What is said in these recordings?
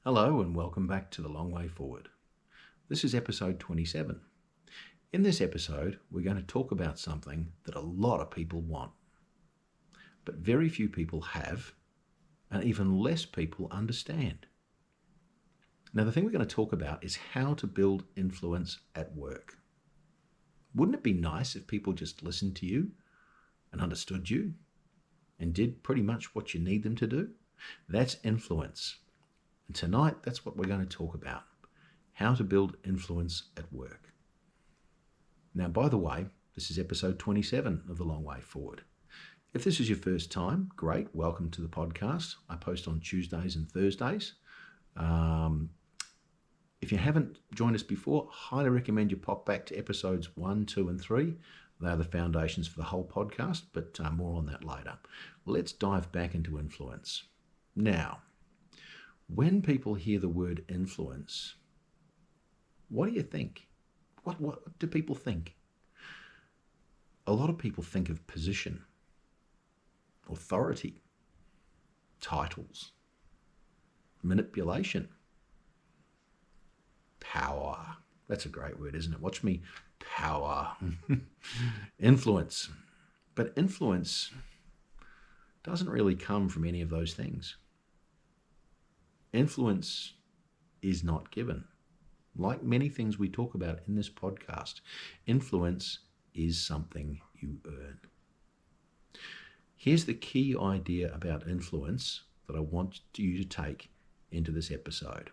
Hello and welcome back to The Long Way Forward. This is episode 27. In this episode, we're going to talk about something that a lot of people want, but very few people have, and even less people understand. Now, the thing we're going to talk about is how to build influence at work. Wouldn't it be nice if people just listened to you and understood you and did pretty much what you need them to do? That's influence. And tonight, that's what we're going to talk about, how to build influence at work. Now, by the way, this is episode 27 of The Long Way Forward. If this is your first time, great, welcome to the podcast. I post on Tuesdays and Thursdays. If you haven't joined us before, highly recommend you pop back to episodes 1, 2 and 3. They are the foundations for the whole podcast, but more on that later. Let's dive back into influence. Now, when people hear the word influence, what do you think? What do people think? A lot of people think of position, authority, titles, manipulation, power. That's a great word, isn't it? Watch me power. Influence. But influence doesn't really come from any of those things. Influence is not given. Like many things we talk about in this podcast, influence is something you earn. Here's the key idea about influence that I want you to take into this episode.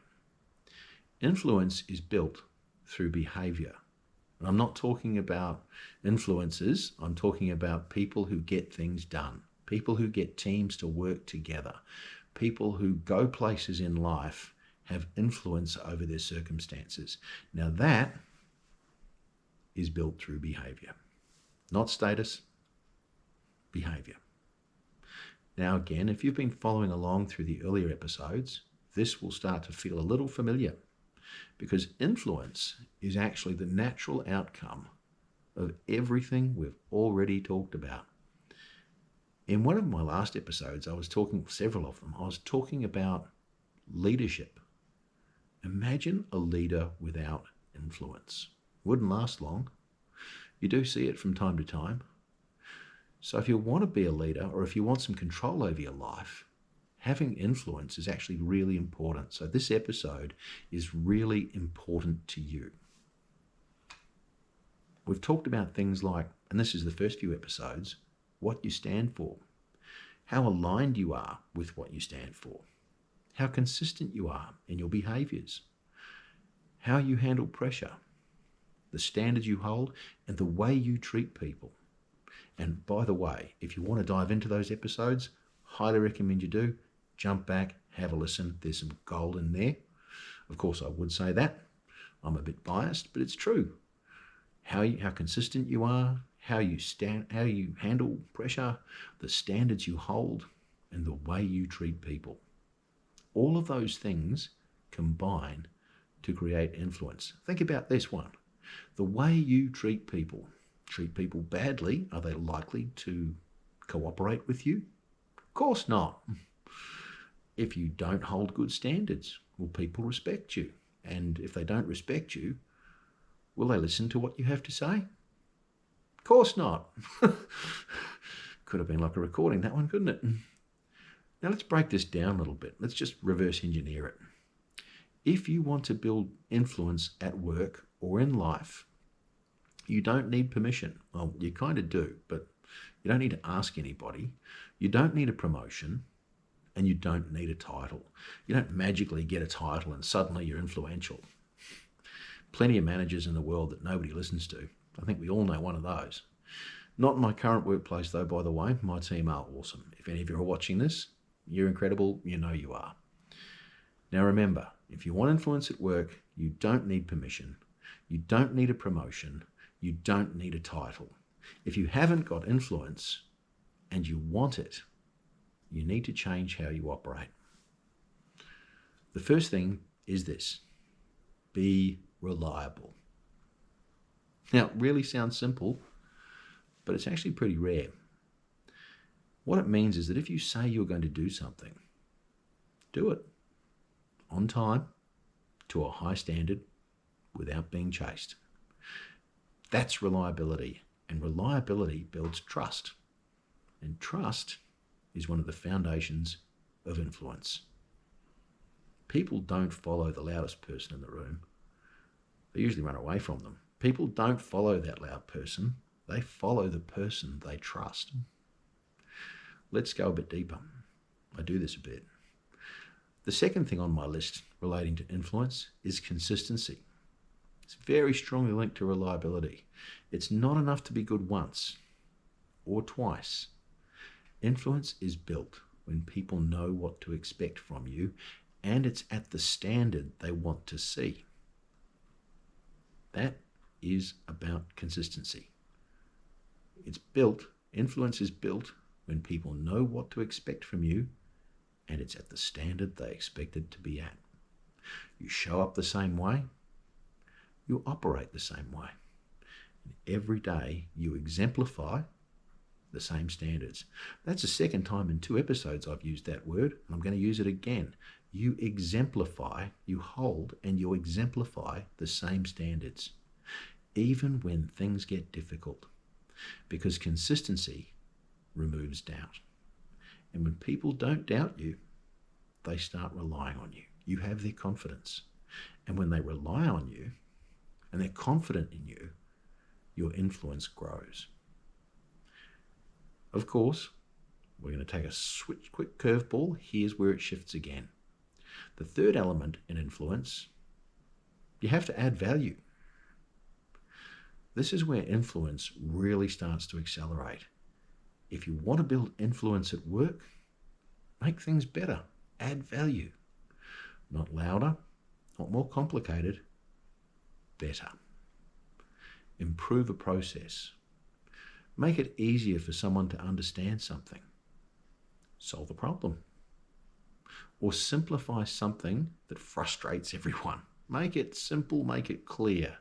Influence is built through behaviour. And I'm not talking about influencers, I'm talking about people who get things done, people who get teams to work together, people who go places in life, have influence over their circumstances. Now that is built through behaviour, not status, behaviour. Now again, if you've been following along through the earlier episodes, this will start to feel a little familiar because influence is actually the natural outcome of everything we've already talked about. In one of my last episodes, several of them, I was talking about leadership. Imagine a leader without influence. Wouldn't last long. You do see it from time to time. So if you want to be a leader or if you want some control over your life, having influence is actually really important. So this episode is really important to you. We've talked about things like, and this is the first few episodes, what you stand for, how aligned you are with what you stand for, how consistent you are in your behaviours, how you handle pressure, the standards you hold, and the way you treat people. And by the way, if you want to dive into those episodes, highly recommend you do. Jump back, have a listen. There's some gold in there. Of course, I would say that. I'm a bit biased, but it's true. How consistent you are, how you handle pressure, the standards you hold, and the way you treat people. All of those things combine to create influence. Think about this one. The way you treat people badly, are they likely to cooperate with you? Of course not. If you don't hold good standards, will people respect you? And if they don't respect you, will they listen to what you have to say? Of course not. Could have been like a recording, that one, couldn't it? Now let's break this down a little bit. Let's just reverse engineer it. If you want to build influence at work or in life, you don't need permission. Well, you kind of do, but you don't need to ask anybody. You don't need a promotion, and you don't need a title. You don't magically get a title and suddenly you're influential. Plenty of managers in the world that nobody listens to. I think we all know one of those. Not in my current workplace though, by the way. My team are awesome. If any of you are watching this, you're incredible. You know you are. Now remember, if you want influence at work, you don't need permission. You don't need a promotion. You don't need a title. If you haven't got influence and you want it, you need to change how you operate. The first thing is this: be reliable. Now, it really sounds simple, but it's actually pretty rare. What it means is that if you say you're going to do something, do it. on time to a high standard without being chased. That's reliability, and reliability builds trust. And trust is one of the foundations of influence. People don't follow the loudest person in the room. They usually run away from them. People don't follow that loud person. They follow the person they trust. Let's go a bit deeper. I do this a bit. The second thing on my list relating to influence is consistency. It's very strongly linked to reliability. It's not enough to be good once or twice. Influence is built when people know what to expect from you, and it's at the standard they want to see. That is about consistency. Influence is built when people know what to expect from you, and it's at the standard they expect it to be at. You show up the same way, you operate the same way. And every day you exemplify the same standards. That's the second time in 2 episodes I've used that word, and I'm going to use it again. You exemplify, you hold and you exemplify the same standards, even when things get difficult, because consistency removes doubt. And when people don't doubt you, they start relying on you. You have their confidence. And when they rely on you and they're confident in you, your influence grows. Of course, we're going to take a quick curveball. Here's where it shifts again. The third element in influence, you have to add value. This is where influence really starts to accelerate. If you want to build influence at work, make things better, add value. Not louder, not more complicated, better. Improve a process. Make it easier for someone to understand something. Solve a problem. Or simplify something that frustrates everyone. Make it simple, make it clear.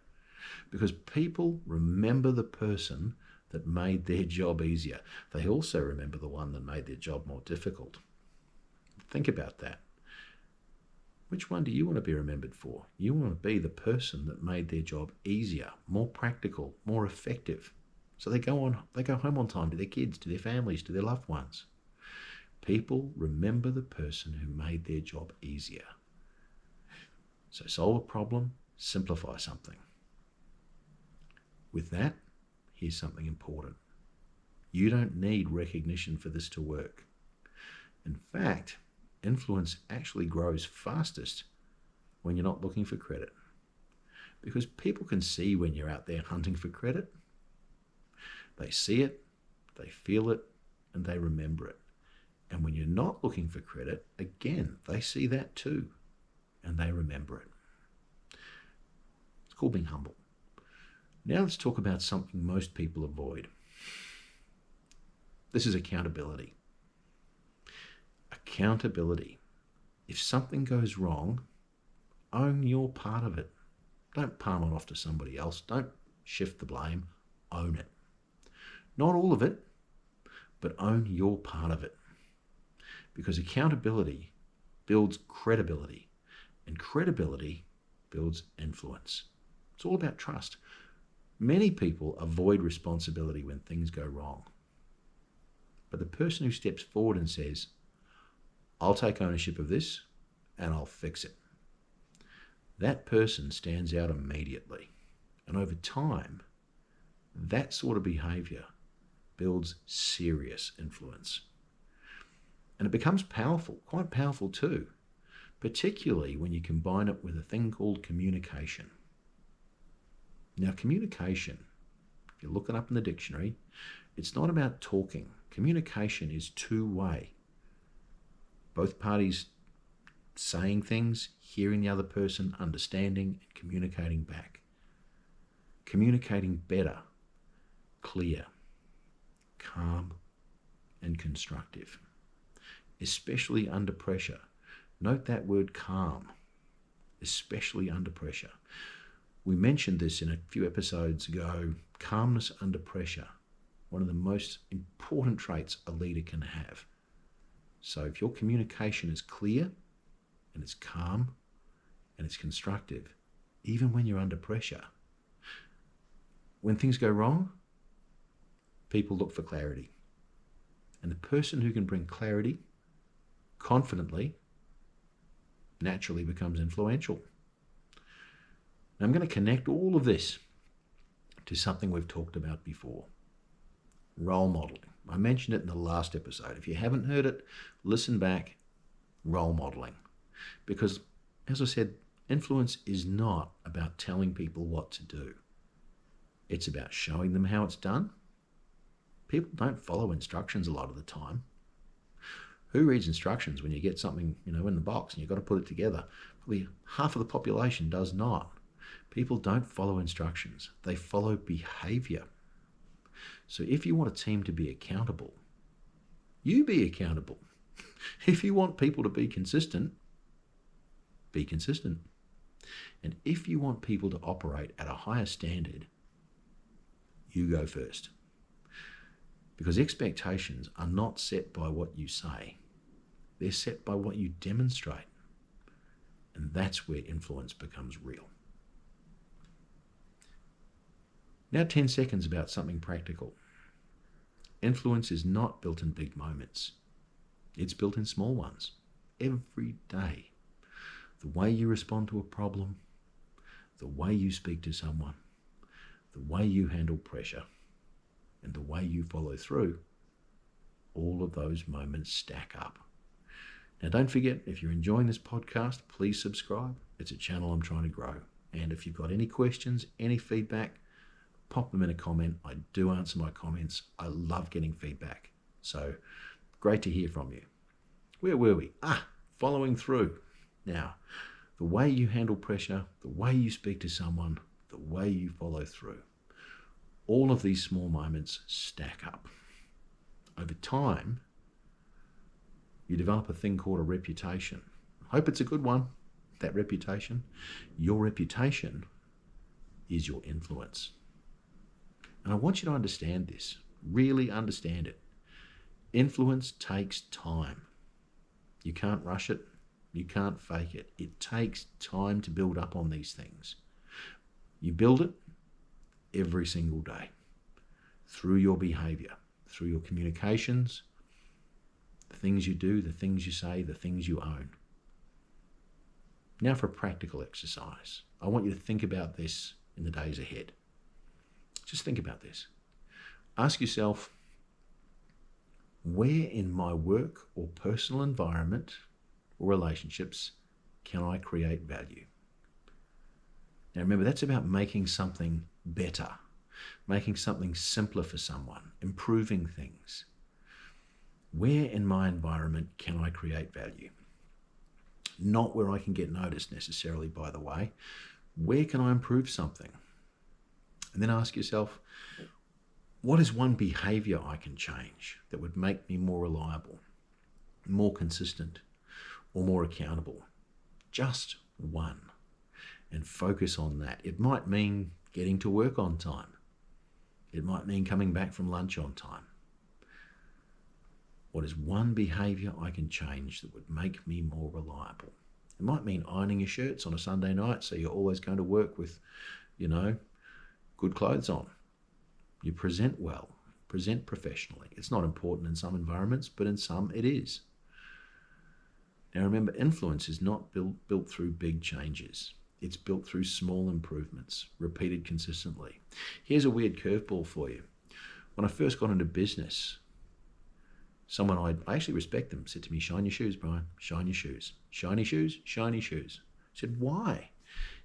Because people remember the person that made their job easier. They also remember the one that made their job more difficult. Think about that. Which one do you want to be remembered for? You want to be the person that made their job easier, more practical, more effective. So they go home on time to their kids, to their families, to their loved ones. People remember the person who made their job easier. So solve a problem, simplify something. With that, here's something important. You don't need recognition for this to work. In fact, influence actually grows fastest when you're not looking for credit. Because people can see when you're out there hunting for credit. They see it, they feel it, and they remember it. And when you're not looking for credit, again, they see that too, and they remember it. It's called being humble. Now let's talk about something most people avoid. This is accountability. Accountability. If something goes wrong, own your part of it. Don't palm it off to somebody else. Don't shift the blame. Own it. Not all of it, but own your part of it. Because accountability builds credibility, and credibility builds influence. It's all about trust. Many people avoid responsibility when things go wrong. But the person who steps forward and says, I'll take ownership of this and I'll fix it, that person stands out immediately. And over time, that sort of behaviour builds serious influence. And it becomes powerful, quite powerful too, particularly when you combine it with a thing called communication. Now, communication, if you look it up in the dictionary, it's not about talking. Communication is two-way. Both parties saying things, hearing the other person, understanding, and communicating back. Communicating better, clear, calm, and constructive, especially under pressure. Note that word calm, especially under pressure. We mentioned this in a few episodes ago, calmness under pressure, one of the most important traits a leader can have. So if your communication is clear and it's calm and it's constructive, even when you're under pressure. When things go wrong, people look for clarity. And the person who can bring clarity confidently naturally becomes influential. Now, I'm going to connect all of this to something we've talked about before. Role modeling. I mentioned it in the last episode. If you haven't heard it, listen back. Role modeling. Because, as I said, influence is not about telling people what to do. It's about showing them how it's done. People don't follow instructions a lot of the time. Who reads instructions when you get something, in the box and you've got to put it together? Probably half of the population does not. People don't follow instructions. They follow behaviour. So if you want a team to be accountable, you be accountable. If you want people to be consistent, be consistent. And if you want people to operate at a higher standard, you go first. Because expectations are not set by what you say. They're set by what you demonstrate. And that's where influence becomes real. Now 10 seconds about something practical. Influence is not built in big moments. It's built in small ones. Every day. The way you respond to a problem, the way you speak to someone, the way you handle pressure, and the way you follow through, all of those moments stack up. Now don't forget, if you're enjoying this podcast, please subscribe. It's a channel I'm trying to grow. And if you've got any questions, any feedback, pop them in a comment. I do answer my comments. I love getting feedback. So great to hear from you. Where were we? Following through. Now, the way you handle pressure, the way you speak to someone, the way you follow through. All of these small moments stack up. Over time, you develop a thing called a reputation. I hope it's a good one, that reputation. Your reputation is your influence. And I want you to understand this, really understand it. Influence takes time. You can't rush it. You can't fake it. It takes time to build up on these things. You build it every single day through your behaviour, through your communications, the things you do, the things you say, the things you own. Now for a practical exercise. I want you to think about this in the days ahead. Just think about this. Ask yourself, where in my work or personal environment or relationships can I create value? Now remember, that's about making something better, making something simpler for someone, improving things. Where in my environment can I create value? Not where I can get noticed necessarily, by the way. Where can I improve something? And then ask yourself, what is one behaviour I can change that would make me more reliable, more consistent, or more accountable? Just one. And focus on that. It might mean getting to work on time. It might mean coming back from lunch on time. What is one behaviour I can change that would make me more reliable? It might mean ironing your shirts on a Sunday night so you're always going to work with, good clothes on. You present well, present professionally. It's not important in some environments, but in some it is. Now remember, influence is not built through big changes. It's built through small improvements, repeated consistently. Here's a weird curveball for you. When I first got into business, someone I actually respect them said to me, "Shine your shoes, Brian, shine your shoes. Shiny shoes, shiny shoes." I said, "Why?"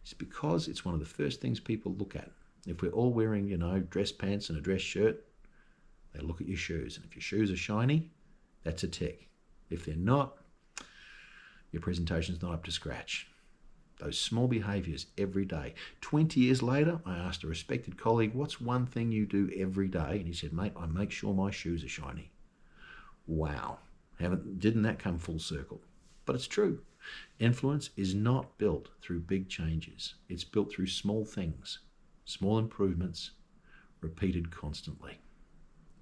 It's because it's one of the first things people look at. If we're all wearing, dress pants and a dress shirt, they look at your shoes. And if your shoes are shiny, that's a tick. If they're not, your presentation's not up to scratch. Those small behaviours every day. 20 years later, I asked a respected colleague, "What's one thing you do every day?" And he said, "Mate, I make sure my shoes are shiny." Wow. Didn't that come full circle? But it's true. Influence is not built through big changes. It's built through small things, small improvements, repeated constantly,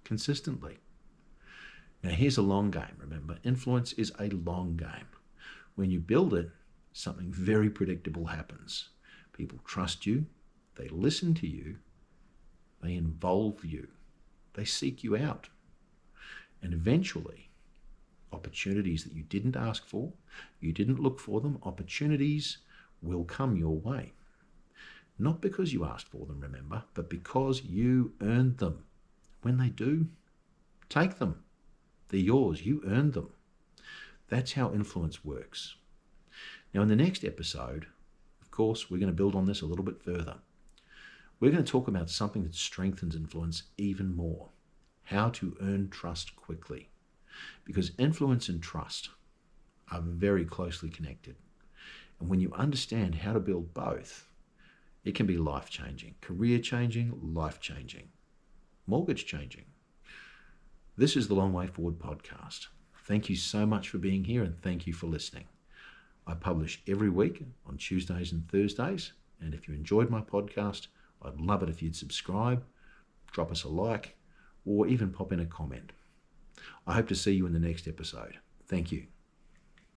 consistently. Now here's a long game, remember. Influence is a long game. When you build it, something very predictable happens. People trust you, they listen to you, they involve you, they seek you out. And eventually, opportunities that you didn't ask for, you didn't look for them, opportunities will come your way. Not because you asked for them, remember, but because you earned them. When they do, take them. They're yours. You earned them. That's how influence works. Now, in the next episode, of course, we're going to build on this a little bit further. We're going to talk about something that strengthens influence even more. How to earn trust quickly. Because influence and trust are very closely connected. And when you understand how to build both, it can be life-changing, career-changing, life-changing, mortgage-changing. This is the Long Way Forward podcast. Thank you so much for being here, and thank you for listening. I publish every week on Tuesdays and Thursdays, and if you enjoyed my podcast, I'd love it if you'd subscribe, drop us a like, or even pop in a comment. I hope to see you in the next episode. Thank you.